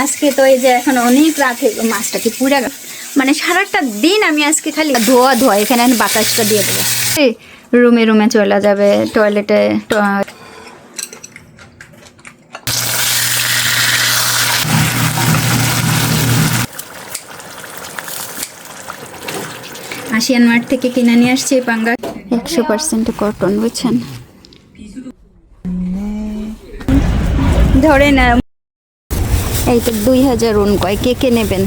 আজকে তো এই যে এখন অনেক রাত হয়ে গেল, মাছটা কি পুরা গেল, মানে সারাটা দিন আমি আজকে খালি ধোয়া ধোয়া। এখানে আমি বাতাসটা দিয়ে দেবো, রুমে রুমে চলে যাবে, টয়লেটে। আশিয়ান মার্ট থেকে কিনে নিয়ে আসছি পাঙ্গাস, 100% কটন, বুঝছেন। ধরে না, এই তো 2000 ওন কয়, কে কে নেবেন?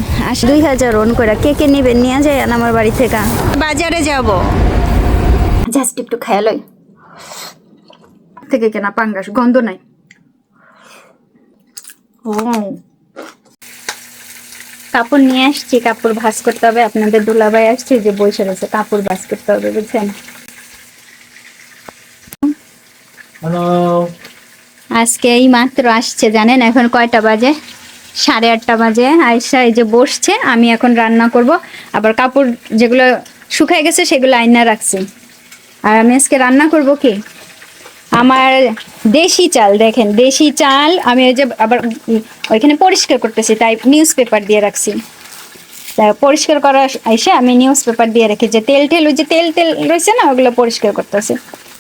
2000 ওন করে কে কে নেবেন নিয়ে যায় আমার বাড়ি থেকে। বাজারে যাব, জাস্ট একটু খেয়ালই থেকে কেনা পাঙ্গাস, গন্ধ নাই। ও, কাপড় নিয়ে আসছি, কাপড় ভাঁজ করতে হবে। আপনাদের দুলাভাই আসছে যে বসে রয়েছে, কাপড় ভাঁজ করতে হবে, বুঝছেন। আজকে এই মাত্র আসছে, জানেন এখন কয়টা বাজে? 8:30 বাজে। আয়সা এই যে বসছে, আমি এখন রান্না করব। আবার কাপড় যেগুলো শুকায় গেছে সেগুলো আয়না রাখছি। আর আমি আজকে রান্না করব কি, আমার দেশি চাল, দেখেন দেশি চাল আমি ওই যে আবার ওইখানে পরিষ্কার করতেছি, তাই নিউজ পেপার দিয়ে রাখছি। তা পরিষ্কার করা এসে আমি নিউজ পেপার দিয়ে রেখে যে তেল টেল, ওই যে তেল তেল রয়েছে না, ওগুলো পরিষ্কার করতেছি।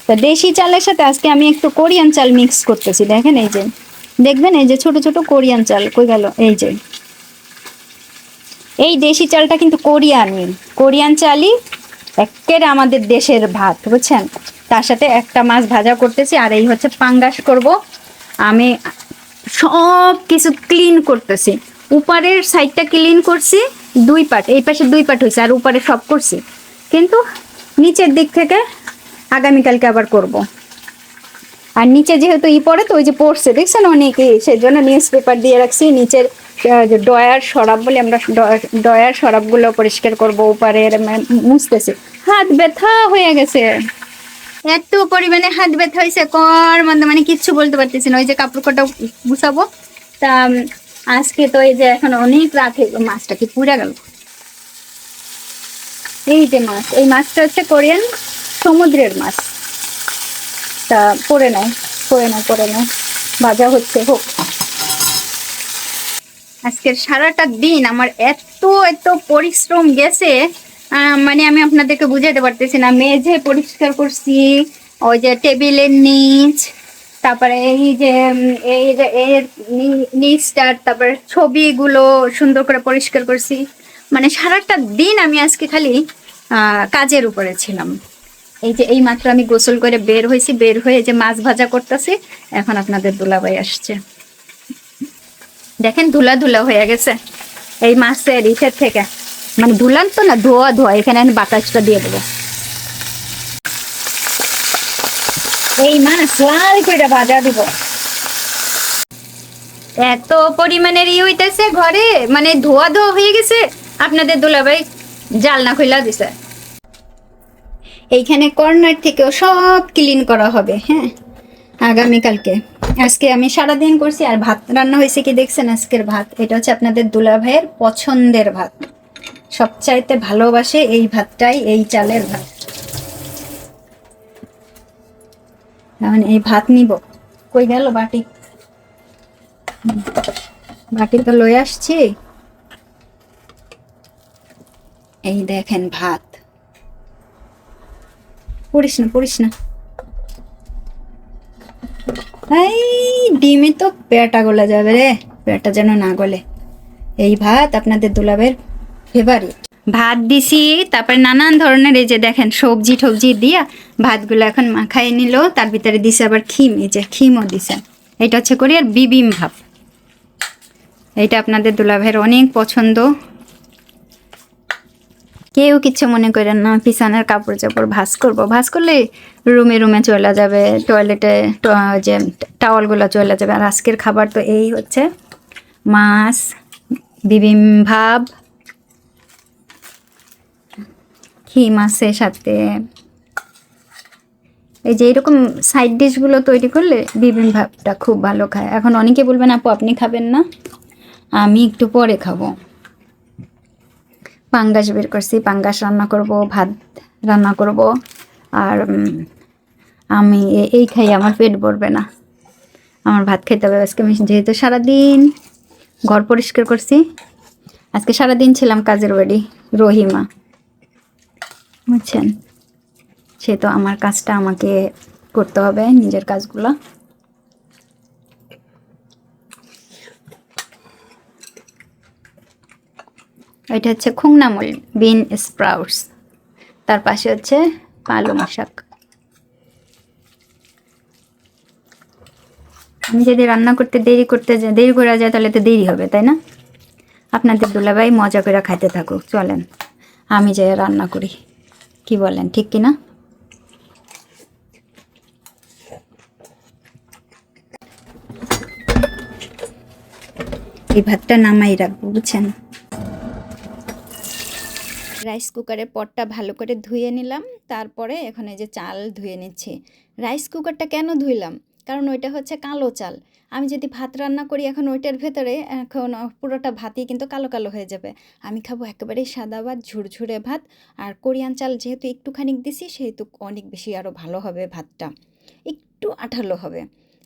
তা দেশি চালের সাথে আজকে আমি একটু কোরিয়ান চাল মিক্স করতেছি। দেখেন এই যে, দেখবেন এই যে ছোট ছোট কোরিয়ান চাল, কই গেল? এই যে এই দেশি চালটা কিন্তু কোরিয়ান চালই, একেবারে আমাদের দেশের ভাত, বুঝছেন। তার সাথে একটা মাছ ভাজা করতেছি, আর এই হচ্ছে পাঙ্গাস করব। আমি সব কিছু ক্লিন করতেছি, উপরের সাইডটা ক্লিন করছি 2 পার্ট, এই পাশে 2 পার্ট হয়েছে, আর উপরে সব করছি, কিন্তু নিচের দিক থেকে আগামীকালকে আবার করব। আর নিচে যেহেতু পড়ে, তো ওই যে পড়ছে দেখছেন অনেকে, সেই জন্য নিউজ পেপার দিয়ে রাখছি। নিচের ডয়ার সরাব বলে, আমরা ডয়ার সরাবগুলো পরিষ্কার করবো, উপরে মুছতেছি। হাত ব্যথা হয়ে গেছে, এত পরিমাণে হাত ব্যথা হয়েছে, মানে কিচ্ছু বলতে পারতেছি না। ওই যে কাপড় কটা গুছাবো। তা আজকে তো এই যে এখন অনেক রাত হয়ে গেল, মাছটা কি পুরা গেল। এই যে মাছ, এই মাছটা হচ্ছে কোরিয়ান সমুদ্রের মাছ। তা পরে নাও, ভাজা হচ্ছে, হোক। আজকের সারাটা দিন আমার এত এত পরিশ্রম গেছে, মানে আমি আপনাদেরকে বুঝাতে পারতেছি না। মেঝে পরিষ্কার করছি, ওই যে টেবিলের নিচ, তারপরে এই যে এর নিচটার, তারপরে ছবিগুলো সুন্দর করে পরিষ্কার করছি। মানে সারাটা দিন আমি আজকে খালি কাজের উপরে ছিলাম। এই যে এই মাত্র আমি গোসল করে বের হয়েছি, বের হয়ে যে মাছ ভাজা করতেছি, এখন আপনাদের দুলাভাই আসছে। দেখেন ধুলা ধুলা হয়ে গেছে এই মাছের ইসের থেকে, মানে ধুলান তো না, ধোয়া ধোয়া। এখানে আমি বাতাসটা দিয়ে দেবো। এই মাছ লাল করে ভাজা দিব। এত পরিমাণের হইতেছে ঘরে, মানে ধোয়া ধোয়া হয়ে গেছে। আপনাদের দুলাভাই জালনা খুলা দিছে। এইখানে কর্নার থেকেও সব ক্লিন করা হবে, হ্যাঁ, আগামীকালকে। আজকে আমি সারাদিন করছি। আর ভাত রান্না হয়েছে কি দেখছেন? আজকের ভাত, এটা হচ্ছে আপনাদের দুলাভাইয়ের পছন্দের ভাত, সবচাইতে ভালোবাসে এই ভাতটাই, এই চালের ভাত। এখন এই ভাত নিব, কই গেল বাটি? বাটি তো লয়ে আসছি। এই দেখেন ভাত, পড়িস না। এই ডিমে তো পেটা গলা যাবে রে, পেটা যেন না গলে। এই ভাত আপনাদের দুলাভাইয়ের ফেভারিট। ভাত দিছি, তারপরে নানান ধরনের এই যে দেখেন সবজি টবজি দিয়া ভাতগুলো এখন মাখাই নিল। তার ভিতরে দিছে আবার খিম, এই যে খিমও দিছে। এটা হচ্ছে কোরিয়ার বিবিম ভাব। এইটা আপনাদের দুলাভাইয়ের অনেক পছন্দ। কেউ কিচ্ছু মনে করেন না, পিছনের কাপড় চাপড় ভাঁজ করবো, ভাঁজ করলে রুমে রুমে চলে যাবে, টয়লেটে যে টাওয়ালগুলো চলে যাবে। আর আজকের খাবার তো এই হচ্ছে মাছ, বিবিম ভাব, ঘি মাছের সাথে এই যে এরকম সাইড ডিশগুলো তৈরি করলে বিবিম ভাবটা খুব ভালো খায়। এখন অনেকে বলবেন আপু আপনি খাবেন না, আমি একটু পরে খাবো। পাঙ্গাস বের করছি, পাঙ্গাস রান্না করব, ভাত রান্না করব। আর আমি এই খাই, আমার পেট ভরবে না, আমার ভাত খেতে হবে আজকে। আমি যেহেতু সারাদিন ঘর পরিষ্কার করছি। আজকে সারাদিন ছিলাম কাজের বাড়ি, রহিমা, বুঝছেন। সে তো আমার কাজটা আমাকে করতে হবে, নিজের কাজগুলো। এটা হচ্ছে খুংনামূল বিন স্প্রাউটস, তার পাশে হচ্ছে পালং শাক। আমি যদি রান্না করতে দেরি করা যায় তাহলে তো দেরি হবে, তাই না? আপনাদের দুলাভাই মজা করে খাইতে থাকুক, চলেন আমি যাই রান্না করি, কি বলেন, ঠিক কিনা? এই ভাতটা নামাই রাখবো, বুঝছেন। রাইস কুকারের পটটা ভালো করে ধুয়ে নিলাম, তারপরে এখন এই যে চাল ধুয়ে নিচ্ছি। রাইস কুকারটা কেন ধুইলাম? কারণ ওইটা হচ্ছে কালো চাল। আমি যদি ভাত রান্না করি এখন ওইটার ভেতরে, এখন পুরোটা ভাতই কিন্তু কালো কালো হয়ে যাবে। আমি খাবো একেবারেই সাদা ভাত, ঝুরঝুরে ভাত। আর কোরিয়ান চাল যেহেতু একটুখানি দিছি, সেহেতু অনেক বেশি আরও ভালো হবে ভাতটা, একটু আঠালো হবে।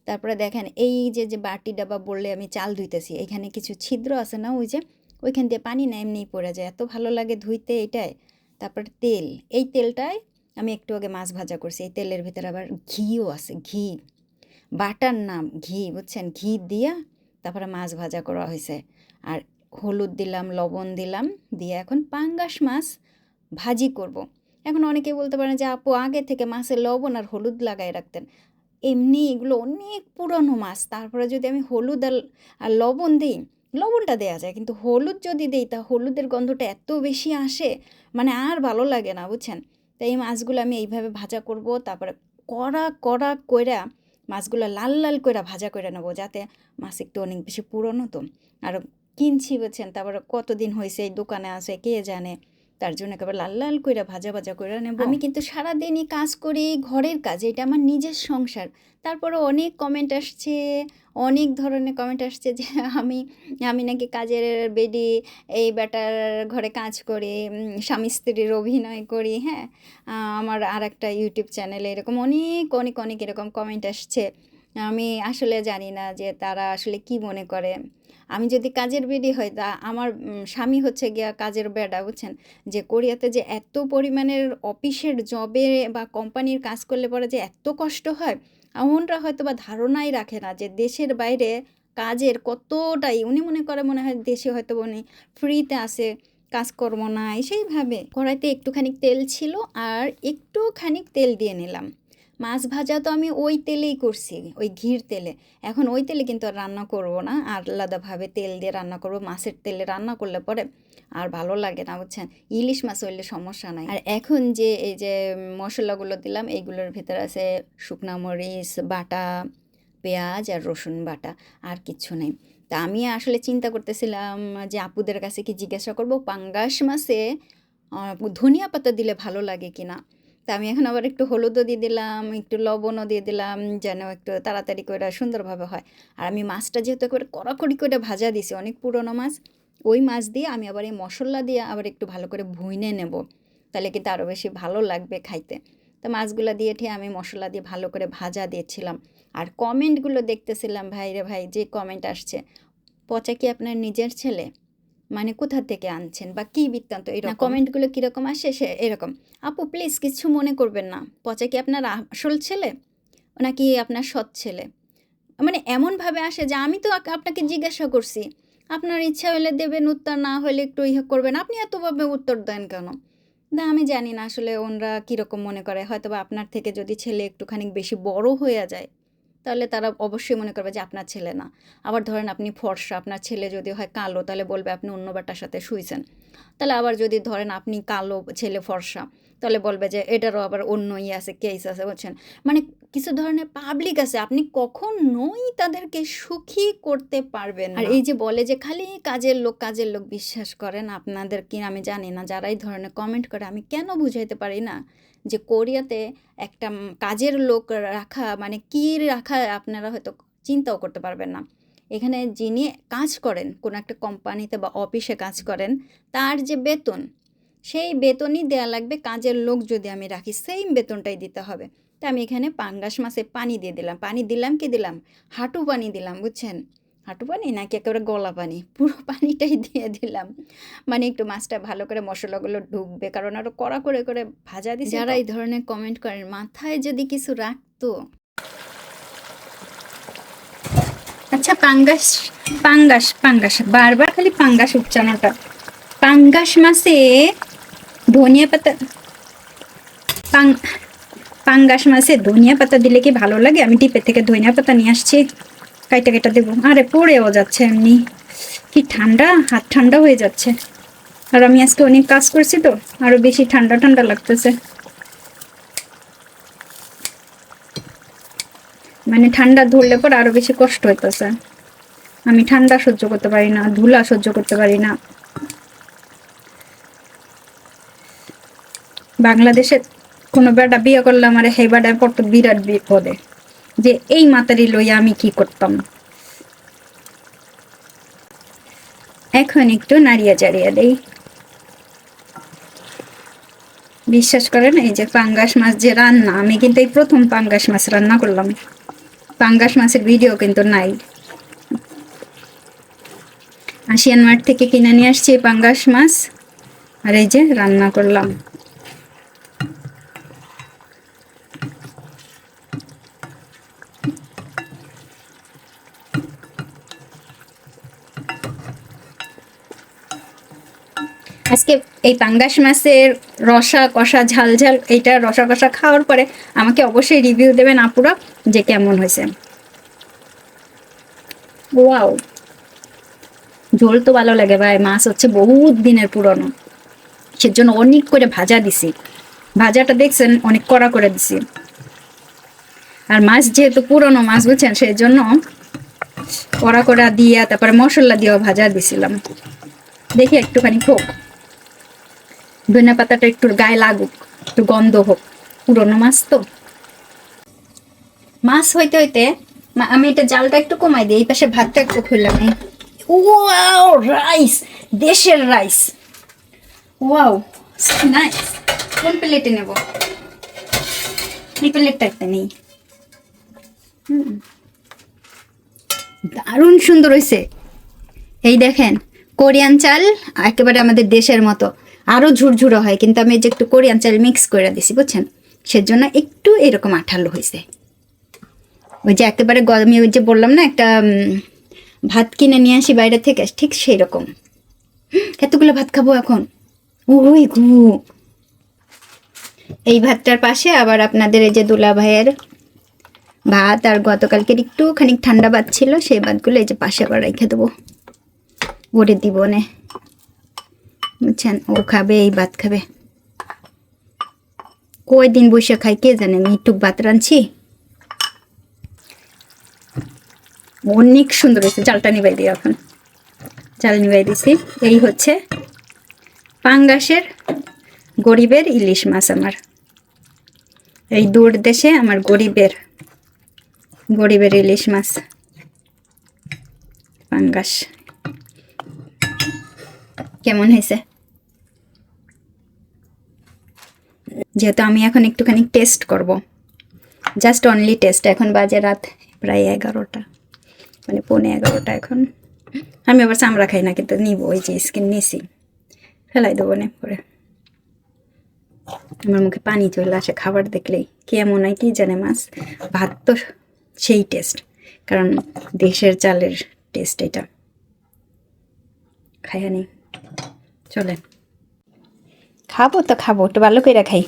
তারপরে দেখেন এই যে বাটি ডাবা বললে আমি চাল ধুইতেছি, এখানে কিছু ছিদ্র আছে না, ওই যে ওইখান দিয়ে পানি না এমনিই পড়ে যায়, এত ভালো লাগে ধুইতে এটাই। তারপর তেল, এই তেলটায় আমি একটু আগে মাছ ভাজা করছি, এই তেলের ভিতরে আবার ঘিও আছে, ঘি, বাটার নাম ঘি, বুঝছেন, ঘি দিয়া তারপরে মাছ ভাজা করা হয়েছে। আর হলুদ দিলাম, লবণ দিলাম, দিয়ে এখন পাঙ্গাস মাছ ভাজি করব। এখন অনেকে বলতে পারেন যে আপু আগে থেকে মাছের লবণ আর হলুদ লাগাই রাখতেন। এমনি এগুলো অনেক পুরনো মাছ, তারপরে যদি আমি হলুদ আর লবণ দিই, লবণটা দেওয়া যায়, কিন্তু হলুদ যদি দিই তা হলুদের গন্ধটা এত বেশি আসে, মানে আর ভালো লাগে না, বুঝছেন। তাই এই মাছগুলো আমি এইভাবে ভাজা করব, তারপরে কড়া কড়া কইরা মাছগুলো লাল লাল কইরা ভাজা করে নেবো, যাতে মাছ একটু অনেক বেশি পুরনো তো, আর কিনছি, বুঝছেন। তারপরে কতদিন হয়েছে এই দোকানে আছে কে জানে, তার জন্য একেবারে লাল লাল কইরা ভাজা ভাজা করে নেব। আমি কিন্তু সারাদিনই কাজ করি, ঘরের কাজ, এটা আমার নিজের সংসার। তারপরে অনেক কমেন্ট আসছে, অনেক ধরনের কমেন্ট আসছে যে আমি আমি নাকি কাজের বেডি, এই বেটার ঘরে কাজ করি, স্বামী স্ত্রীর অভিনয় করি। হ্যাঁ, আমার আর একটা ইউটিউব চ্যানেলে এরকম অনেক অনেক অনেক এরকম কমেন্ট আসছে। আমি আসলে জানি না যে তারা আসলে কি মনে করে। আমি যদি কাজের বেডি হই, তা আমার স্বামী হচ্ছে গিয়া কাজের বেডা, বুঝছেন। যে কোরিয়াতে যে এত পরিমাণের অফিসের জবে বা কোম্পানির কাজ করলে পরে যে এত কষ্ট হয়, এমনরা হয়তো বা ধারণাই রাখে না যে দেশের বাইরে কাজের কতটাই, উনি মনে করে মনে হয় দেশে হয়তো উনি ফ্রিতে আসে, কাজকর্ম নাই, সেইভাবে। কড়াইতে একটুখানি তেল ছিল, আর একটুখানি তেল দিয়ে নিলাম। মাছ ভাজা তো আমি ওই তেলেই করছি, ওই ঘির তেলে। এখন ওই তেলে কিন্তু আর রান্না করব না, আর আলাদাভাবে তেল দিয়ে রান্না করব। মাছের তেলে রান্না করলে পরে আর ভালো লাগে না, বুঝছেন। ইলিশ মাছ হইলে সমস্যা নাই। আর এখন যে এই যে মশলাগুলো দিলাম, এইগুলোর ভিতরে আছে শুকনা মরিচ বাটা, পেঁয়াজ আর রসুন বাটা, আর কিচ্ছু নেই। তা আমি আসলে চিন্তা করতেছিলাম যে আপুদের কাছে কি জিজ্ঞাসা করব পাঙ্গাস মাছে ধনিয়া পাতা দিলে ভালো লাগে কিনা। তা আমি এখন আবার একটু হলুদও দিয়ে দিলাম, একটু লবণও দিয়ে দিলাম, যেন একটু তাড়াতাড়ি করে সুন্দরভাবে হয়। আর আমি মাছটা যেহেতু একেবারে কড়াকড়ি করে ভাজা দিছি, অনেক পুরনো মাছ, ওই মাছ দিয়ে আমি আবার এই মশলা দিয়ে আবার একটু ভালো করে ভুইনে নেব, তাহলে কিন্তু আরও বেশি ভালো লাগবে খাইতে। তো মাছগুলো দিয়ে ঠিক আমি মশলা দিয়ে ভালো করে ভাজা দিয়েছিলাম। আর কমেন্টগুলো দেখতেছিলাম, ভাই রে ভাই, যে কমেন্ট আসছে, পচা কি আপনার নিজের ছেলে, মানে কোথা থেকে আনছেন বা কী বৃত্তান্ত, এরকম কমেন্টগুলো কীরকম আসে সে এরকম। আপু প্লিজ কিছু মনে করবেন না, পচা কি আপনার আসল ছেলে নাকি আপনার সৎ ছেলে, মানে এমনভাবে আসে যে আমি তো আপনাকে জিজ্ঞাসা করছি, আপনার ইচ্ছা হলে দেবেন উত্তর, না হলে একটু ইয়ে করবেন, আপনি এতভাবে উত্তর দেন কেন? না আমি জানি না আসলে ওনরা কীরকম মনে করে, হয়তো বা আপনার থেকে যদি ছেলে একটুখানি বেশি বড় হয়ে যায়, তাহলে তারা অবশ্যই মনে করবে যে আপনার ছেলে না। আবার ধরেন আপনি ফর্সা, আপনার ছেলে যদি হয় কালো, তাহলে বলবে আপনি অন্য বেটার সাথে শুইছেন। তাহলে আবার যদি ধরেন আপনি কালো, ছেলে ফর্সা, তাহলে বলবে যে এটারও আবার অন্য ইয়ে আছে, কেস আছে, বুঝছেন। মানে কিছু ধরনের পাবলিক আছে, আপনি কখনোই তাদেরকে সুখী করতে পারবেন না। আর এই যে বলে যে খালি কাজের লোক কাজের লোক, বিশ্বাস করেন আপনাদের কি আমি জানি না, যারা এই ধরনের কমেন্ট করে আমি কেন বুঝাইতে পারি না যে কোরিয়াতে একটা কাজের লোক রাখা মানে কী রাখা, আপনারা হয়তো চিন্তাও করতে পারবেন না। এখানে যিনি কাজ করেন কোনো একটা কোম্পানিতে বা অফিসে কাজ করেন, তার যে বেতন, সেই বেতনই দেয়া লাগবে। কাজের লোক যদি আমি রাখি, সেম বেতনটাই দিতে হবে। তা আমি এখানে পাঙ্গাস মাছে পানি দিয়ে দিলাম, পানি দিলাম কি দিলাম, হাঁটু পানি দিলাম, বুঝছেন। হাঁটু পানি নাকি একেবারে গলা পানি, পুরো পানিটাই দিয়ে দিলাম, মানে একটু মাছটা ভালো করে মশলাগুলো ঢুকবে, কারণ আরো কড়া করে করে ভাজা দিছি। যারা এই ধরনের কমেন্ট করেন মাথায় যদি কিছু রাখতো। আচ্ছা, পাঙ্গাস পাঙ্গাস পাঙ্গাস, বারবার খালি পাঙ্গাস উচ্চারণটা। পাঙ্গাস মাছে ধনিয়া পাতা, পাঙ্গাস মাছে ধনিয়া পাতা দিলে কি ভালো লাগে? আমি টিপের থেকে ধনিয়া পাতা নিয়ে আসছি, কাইটা কেটে দেবো। আরে পড়েও যাচ্ছে এমনি, কি ঠান্ডা, হাত ঠান্ডা হয়ে যাচ্ছে। আর আমি আজকে অনেক কাজ করছি তো, আরো বেশি ঠান্ডা ঠান্ডা লাগতেছে। মানে ঠান্ডা ধরলে পর আরো বেশি কষ্ট হইতেছে। আমি ঠান্ডা সহ্য করতে পারি না, ধুলা সহ্য করতে পারি না। বাংলাদেশে কোনো বেটা বিয়ে করলে আমার সেই বেটায় পড়তো বিরাট বিপদে, যে এই মাতারি লইয়া আমি কি করতাম। এখন একটু নাড়িয়ে চাড়িয়ে দেই। বিশ্বাস করেন, এই যে পাঙ্গাস মাছ যে রান্না, আমি কিন্তু এই প্রথম পাঙ্গাস মাছ রান্না করলাম। পাঙ্গাস মাছের ভিডিও কিন্তু নাই। আশিয়ান মাঠ থেকে কিনে নিয়ে আসছি পাঙ্গাস মাছ, আর এই যে রান্না করলাম। আজকে এই পাঙ্গাস মাছের রসা কষা ঝাল ঝাল, এইটা রসা কষা খাওয়ার পরে আমাকে অবশ্যই রিভিউ দেবেন আপুরা যে কেমন হয়েছে। ওয়াও, ঝোল তো ভালো লাগে ভাই, মাছ হচ্ছে বহুত দিনের পুরনো, সেজন্য অনেক করে ভাজা দিছি। ভাজাটা দেখছেন অনেক কড়া করে দিছি, আর মাছ যেহেতু পুরনো মাছ বুঝছেন, সেই জন্য কড়া কড়া দিয়া তারপরে মশলা দিয়েও ভাজা দিছিলাম। দেখি একটুখানি হোক, ধনিয়া পাতাটা একটু গায়ে লাগুক, একটু গন্ধ হোক, পুরনো মাছ তো। মাছ হইতে হইতে আমি এটা জালটা একটু কমাই দিই, এই পাশে ভাতটা একটু খুললাম। ওয়াও, রাইস, দেশের রাইস। Wow, nice. কোন প্লেটে নেব? এই প্লেটটা একটা নেই। দারুণ সুন্দর হয়েছে। এই দেখেন, কোরিয়ান চাল একেবারে আমাদের দেশের মতো, আরো ঝুরঝুরো হয়, কিন্তু আমি যে একটু কোরিয়ান চাল মিক্স করে দিছি বুঝছেন, সেজন্য একটু এরকম আঠালো হয়েছে। ওই যে একেবারে গরমে, ওই যে বললাম না একটা ভাত কিনে নিয়ে আসি বাইরে থেকে, ঠিক সেই রকম। এতগুলো ভাত খাবো এখন? ওই গু, এই ভাতটার পাশে আবার আপনাদের এই যে দুলা ভাইয়ের ভাত, আর গতকালকের একটু খানিক ঠান্ডা ভাত ছিল, সেই ভাতগুলো এই যে পাশে আবার রেখে দেবো, ওরে দিব নে, বুঝছেন। ও খাবে, এই ভাত খাবে। কয়দিন বসে খাই কে জানে, আমি একটু ভাত রাঁধছি। অনেক সুন্দর হয়েছে। চালটা নিবাই দিই এখন, চাল নিবাই দিছি। এই হচ্ছে পাঙ্গাসের গরিবের ইলিশ মাছ আমার, এই দূর দেশে আমার গরিবের গরিবের ইলিশ মাছ পাঙ্গাস। কেমন হয়েছে? যেহেতু আমি এখন একটুখানি টেস্ট করব, জাস্ট অনলি টেস্ট। এখন বাজে রাত প্রায় 11টা, মানে 11:15 এখন। আমি আবার চামড়া খাই না, কিন্তু নিব, ওই যে স্কিন নিছি, ফেলাই দেবো না করে। আমার মুখে পানি চলে আসে খাবার দেখলেই, কেমন হয় কি জানে মাছ। ভাত তো সেই টেস্ট, কারণ দেশের চালের টেস্ট এটা। খাইয়া নি, চলেন খাবো তো খাবো, একটু ভালো করে খাই।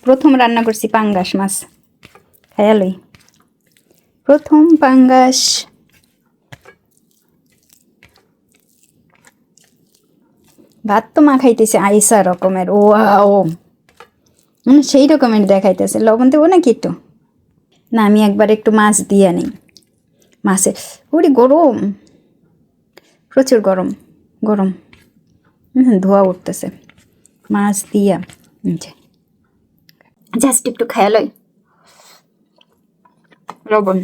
প্রথম রান্না করছি পাঙ্গাস মাছ, খাইয়া লই, প্রথম পাঙ্গাস। ভাত তো মা খাইতেছে আইসা রকমের, ও সেই রকমের দেখাইতেছে। লবণ দেবো নাকি একটু? না, আমি একবার একটু মাছ দিয়ে নিই। মাছে ওরে গরম, প্রচুর গরম গরম, ধোয়া উঠতেছে। মাছ দিয়া জাস্ট একটু খেয়ালই লবণ।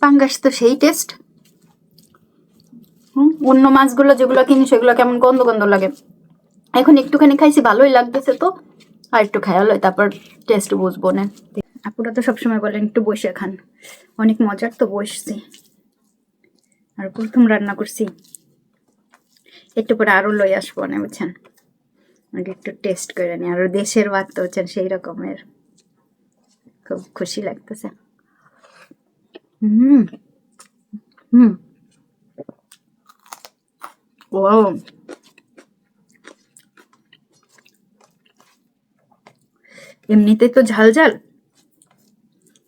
পাঙ্গাস তো সেই টেস্ট। অন্য মাছগুলো যেগুলো কিনি সেগুলো কেমন গন্ধ গন্ধ লাগে। এখন একটুখানি খাইছি, ভালোই লাগতেছে, তো আর একটু খাই হলো, তারপর টেস্ট বুঝবো না। আপুরা তো সবসময় বলেন একটু বসে খান, অনেক মজার, তো বসছি আর প্রথম রান্না করছি, একটু পরে আরো লই আসবো না, বুঝছেন, আগে একটু টেস্ট করে নি। আর দেশের ভাত তো হচ্ছেন সেই রকমের, খুব খুশি লাগতেছে। হুম হুম ও এমনিতে তো ঝাল ঝাল,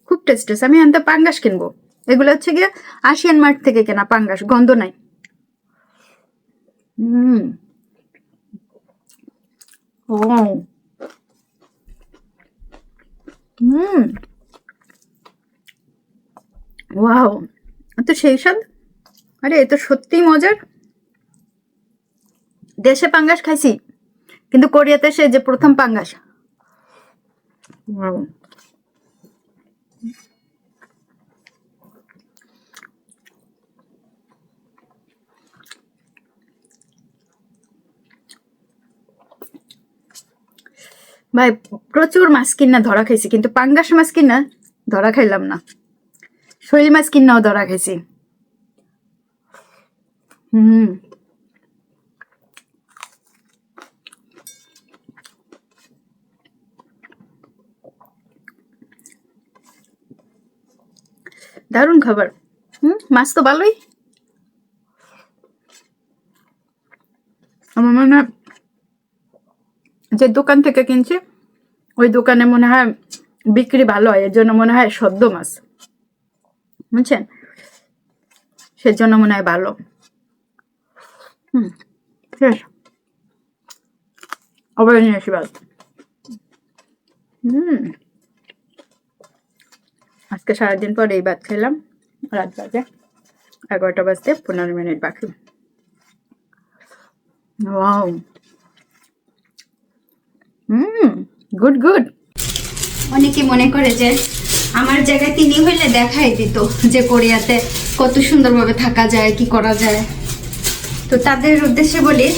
খুব টেস্টেস। আমি আনতে পাঙ্গাস কিনবো, এগুলো হচ্ছে গিয়ে আশিয়ান মার্ট থেকে কেনা পাঙ্গাস, গন্ধ নাই। হুম ও হুম ওয়াও, তো সেই স্বাদ। আরে এ তো সত্যিই মজার। দেশে পাঙ্গাস খাইছি, কিন্তু কোরিয়াতে সে যে প্রথম পাঙ্গাস। Wow. ভাই প্রচুর মাছ কিনা ধরা খাইছি, কিন্তু পাঙ্গাস মাছ কিনা ধরা খাইলাম না। শৈল মাছ কিনাও ধরা খাইছি। হুম দারুণ খাবার। মাছ তো ভালোই। আমার মনে হয় যে দোকান থেকে কিনছি ওই দোকানে মনে হয় বিক্রি ভালো হয়, এর জন্য মনে হয় সদ্য মাছ, বুঝছেন, সেজন্য মনে হয় ভালো। শেষ, আবার নিয়ে আসি ভাত। আজকে সারাদিন পর এই ভাত খেলাম, রাত বাজে 11টা বাজতে 15 মিনিট বাকি। Wow, good good. অনেকে মনে করে যে আমার জায়গায় তিনি হইলে দেখাই দিত যে কোরিয়াতে কত সুন্দরভাবে থাকা যায়, কি করা যায়। তো তাদের উদ্দেশ্যে বলি,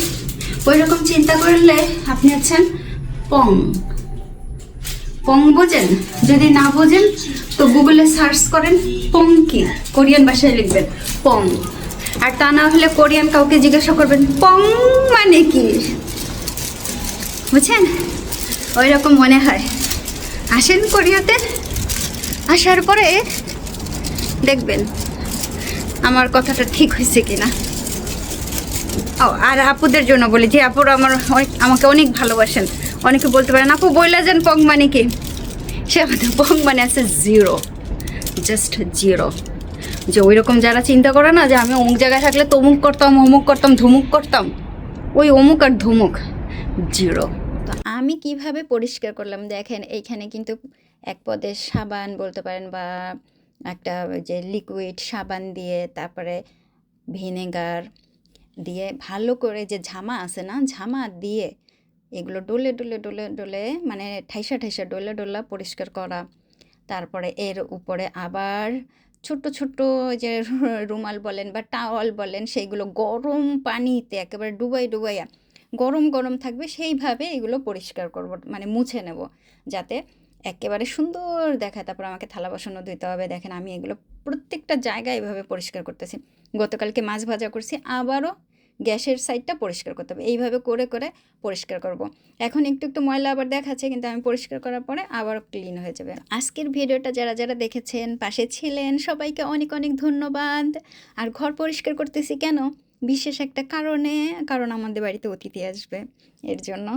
ওই রকম চিন্তা করলে আপনি আছেন পং। পং বোঝেন? যদি না বোঝেন তো গুগলে সার্চ করেন পং কি, কোরিয়ান ভাষায় লিখবেন পং। আর তা না হলে কোরিয়ান কাউকে জিজ্ঞাসা করবেন পং মানে কি, বুঝছেন? ওই রকম মনে হয়। আসেন কোরিয়াতে, আসার পরে দেখবেন আমার কথাটা ঠিক হয়েছে কিনা। ও আর আপুদের জন্য বলি যে আপুরা আমাকে অনেক ভালোবাসেন, অনেকে বলতে পারেন আপু বইলা যান পং মানে কি। সে আমাদের পং মানে আছে জিরো, জাস্ট জিরো। যে ওই রকম যারা চিন্তা করে না যে আমি অমুক জায়গায় থাকলে তমুক করতাম, অমুক করতাম, ধুমুক করতাম, ওই অমুক আর ধুমুক জিরো। তো আমি কিভাবে পরিষ্কার করলাম দেখেন, এইখানে কিন্তু এক পদের সাবান বলতে পারেন, বা একটা যে লিকুইড সাবান দিয়ে, তারপরে ভিনেগার দিয়ে ভালো করে, যে ঝামা আছে না, ঝামা দিয়ে এগুলো ডলে ডলে ডলে ডলে, মানে ঠাইসা ঠাইসা ডলে ডলা পরিষ্কার করা। তারপরে এর উপরে আবার ছোট্ট ছোট্ট যে রুমাল বলেন বা টাওয়াল বলেন, সেইগুলো গরম পানিতে একেবারে ডুবাই ডুবাইয়া, গরম গরম থাকবে সেইভাবে এগুলো পরিষ্কার করব, মানে মুছে নেব, যাতে একেবারে সুন্দর দেখায়। তারপর আমাকে থালা বাসনও ধুতে হবে। দেখেন আমি এগুলো প্রত্যেকটা জায়গায় এভাবে পরিষ্কার করতেছি। গতকালকে মাছ ভাজা করছি, আবারও গ্যাসের সাইডটা পরিষ্কার করতে হবে, এইভাবে করে করে পরিষ্কার করব। এখন একটু একটু ময়লা আবার দেখাচ্ছে, কিন্তু আমি পরিষ্কার করার পরে আবারও ক্লিন হয়ে যাবে। আজকের ভিডিওটা যারা যারা দেখেছেন, পাশে ছিলেন, সবাইকে অনেক অনেক ধন্যবাদ। আর ঘর পরিষ্কার করতেছি কেন? বিশেষ একটা কারণে, কারণ আমাদের বাড়িতে অতিথি আসবে, এর জন্য।